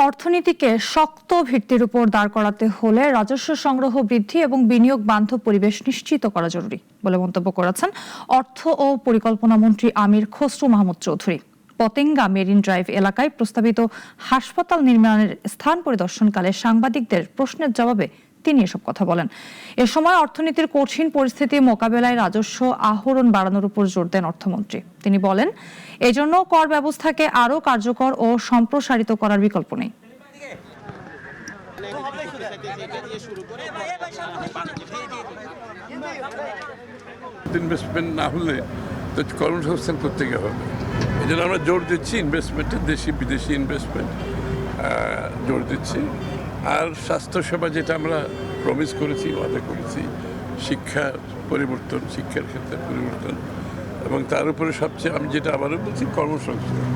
অর্থনীতিকে শক্ত ভিত্তির উপর দাঁড় করাতে হলে রাজস্ব সংগ্রহ বৃদ্ধি এবং বিনিয়োগ বান্ধব পরিবেশ নিশ্চিত করা জরুরি বলে মন্তব্য করেছেন অর্থ ও পরিকল্পনা মন্ত্রী আমির খসরু মাহমুদ চৌধুরী। পতেঙ্গা মেরিন ড্রাইভ এলাকায় প্রস্তাবিত হাসপাতাল নির্মাণের স্থান পরিদর্শনকালে সাংবাদিকদের প্রশ্নের জবাবে তিনি এসব কথা বলেন। এ সময় অর্থনীতির কঠিন পরিস্থিতি মোকাবেলায় রাজস্ব আহরণ বাড়ানোর উপর জোর দেন অর্থমন্ত্রী। তিনি বলেন, এজন্য কর ব্যবস্থাকে আরও কার্যকর ও সম্প্রসারিত করার বিকল্প নেই। ইনভেস্টমেন্ট না হলে তো কর্মসংস্থান করতে হবে। এই জন্য আমরা জোর দিচ্ছি ইনভেস্টমেন্টে, দেশি বিদেশি ইনভেস্টমেন্ট জোর দিচ্ছি। আর স্বাস্থ্যসেবা যেটা আমরা প্রমিস করেছি, ওয়াদা করেছি, শিক্ষার পরিবর্তন, শিক্ষার ক্ষেত্রে পরিবর্তন, এবং তার উপরে সবচেয়ে আমি যেটা আবারও বলছি কর্মসংস্থান।